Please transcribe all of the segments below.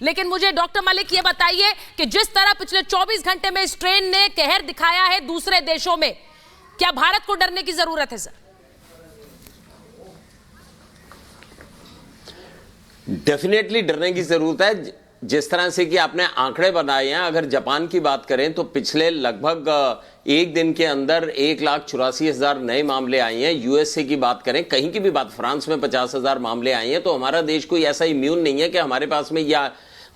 लेकिन मुझे डॉक्टर मलिक ये बताइए कि जिस तरह पिछले 24 घंटे में इस ट्रेन ने कहर दिखाया है दूसरे देशों में, क्या भारत को डरने की जरूरत है सर? डेफिनेटली डरने की जरूरत है। जिस तरह से कि आपने आंकड़े बनाए हैं, अगर जापान की बात करें तो पिछले लगभग एक दिन के अंदर 1,84,000 नए मामले आए हैं। यूएसए की बात करें, कहीं की भी बात, फ्रांस में 50,000 मामले आए हैं। तो हमारा देश कोई ऐसा इम्यून नहीं है कि हमारे पास में या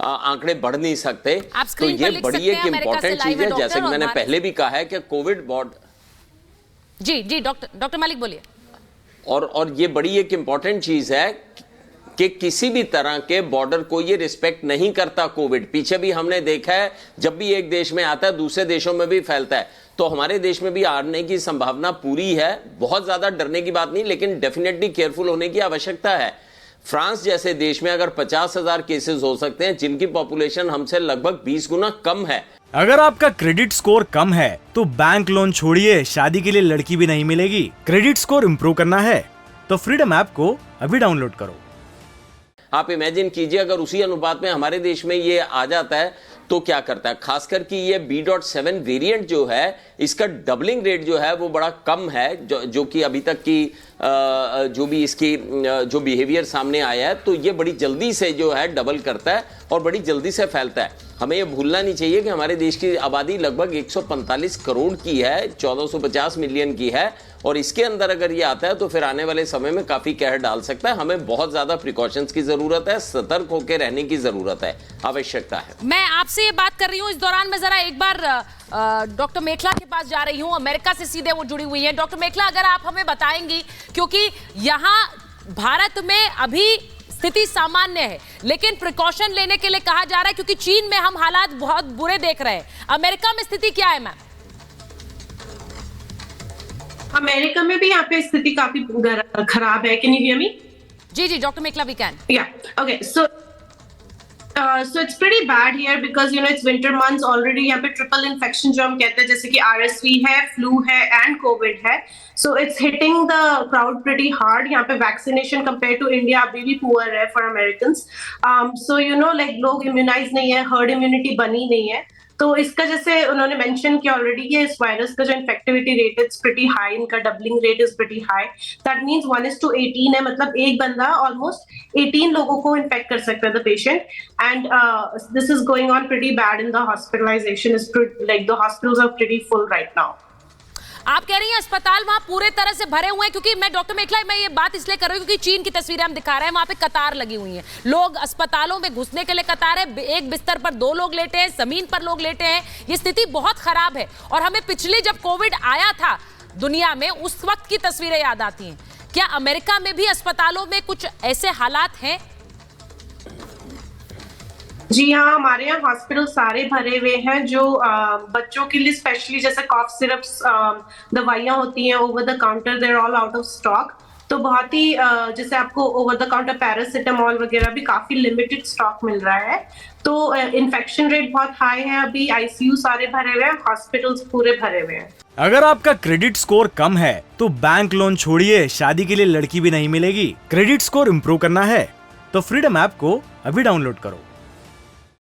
आंकड़े बढ़ नहीं सकते। तो ये बड़ी एक इंपॉर्टेंट चीज है, जैसे कि मैंने पहले भी कहा है कि कोविड जी डॉक्टर मलिक बोलिए। और ये बड़ी एक इंपॉर्टेंट चीज है कि किसी भी तरह के बॉर्डर को ये रिस्पेक्ट नहीं करता कोविड। पीछे भी हमने देखा है, जब भी एक देश में आता है दूसरे देशों में भी फैलता है। तो हमारे देश में भी आने की संभावना पूरी है। बहुत ज्यादा डरने की बात नहीं, लेकिन डेफिनेटली केयरफुल होने की आवश्यकता है। फ्रांस जैसे देश में अगर 50,000 केसेस हो सकते हैं, जिनकी पॉपुलेशन हमसे लगभग 20 गुना कम है। अगर आपका क्रेडिट स्कोर कम है तो बैंक लोन छोड़िए, शादी के लिए लड़की भी नहीं मिलेगी। क्रेडिट स्कोर इम्प्रूव करना है तो फ्रीडम ऐप को अभी डाउनलोड करो। आप इमेजिन कीजिए अगर उसी अनुपात में हमारे देश में ये आ जाता है तो क्या करता है। खासकर कि ये B.7 वेरिएंट जो है, इसका डबलिंग रेट जो है वो बड़ा कम है, जो कि अभी तक की जो भी इसकी जो बिहेवियर सामने आया है, तो ये बड़ी जल्दी से जो है डबल करता है और बड़ी जल्दी से फैलता है। हमें ये भूलना नहीं चाहिए कि हमारे देश की आबादी लगभग 145 करोड़ की है, 1450 मिलियन की है, और इसके अंदर अगर ये आता है तो फिर आने वाले समय में काफी कहर डाल सकता है। हमें बहुत ज्यादा प्रिकॉशंस की जरूरत है, सतर्क होकर रहने की जरूरत है, आवश्यकता है। मैं आपसे ये बात कर रही हूँ, इस दौरान मैं जरा एक बार डॉक्टर मेखला के पास जा रही हूँ। अमेरिका से सीधे वो जुड़ी हुई है। डॉक्टर मेखला, अगर आप हमें बताएंगी, क्योंकि यहाँ भारत में अभी स्थिति सामान्य है, लेकिन प्रिकॉशन लेने के लिए कहा जा रहा है, क्योंकि चीन में हम हालात बहुत बुरे देख रहे हैं। अमेरिका में स्थिति क्या है मैम? अमेरिका में भी यहाँ पे स्थिति काफी खराब है। Can you hear me? जी doctor Mekhala, we can. Yeah okay, so it's pretty bad here because it's winter months already. यहाँ पे ट्रिपल इन्फेक्शन जो हम कहते हैं, जैसे कि RSV है, फ्लू है एंड कोविड है, so it's hitting the crowd pretty hard. यहाँ पे वैक्सीनेशन compared to India अभी भी poor है for Americans. So like लोग इम्यूनाइज नहीं है, हर्ड इम्यूनिटी बनी नहीं है। तो इसका जैसे उन्होंने मेंशन किया ऑलरेडी, ये इस वायरस का जो infectivity rate is pretty high, इनका doubling rate is pretty high. That means 1:18 है, मतलब एक बंदा ऑलमोस्ट 18 लोगों को इन्फेक्ट कर सकता है the patient. And this is going on pretty bad in the hospitalisation is like the hospitals are pretty full right now. आप कह रही हैं अस्पताल वहां पूरे तरह से भरे हुए हैं, क्योंकि मैं डॉक्टर मेखला, मैं ये बात इसलिए कर रही हूँ क्योंकि चीन की तस्वीरें हम दिखा रहे हैं, वहां पे कतार लगी हुई है, लोग अस्पतालों में घुसने के लिए कतार है, एक बिस्तर पर 2 लोग लेटे हैं, जमीन पर लोग लेटे हैं। ये स्थिति बहुत खराब है। और हमें पिछले जब कोविड आया था दुनिया में, उस वक्त की तस्वीरें याद आती हैं। क्या अमेरिका में भी अस्पतालों में कुछ ऐसे हालात हैं? जी हाँ, हमारे यहाँ हॉस्पिटल सारे भरे हुए हैं। जो बच्चों के लिए स्पेशली जैसे कॉफ सिरप्स, दवाइयाँ होती हैं over the counter, they're all out of stock. तो बहुत ही जैसे आपको ओवर द काउंटर पैरासिटामोल वगैरह भी काफी लिमिटेड स्टॉक मिल रहा है। तो इन्फेक्शन रेट बहुत हाई है अभी। ICU सारे भरे हुए हैं, हॉस्पिटल्स पूरे भरे हुए हैं। अगर आपका क्रेडिट स्कोर कम है तो बैंक लोन छोड़िए, शादी के लिए लड़की भी नहीं मिलेगी। क्रेडिट स्कोर इम्प्रूव करना है तो फ्रीडम ऐप को अभी डाउनलोड करो।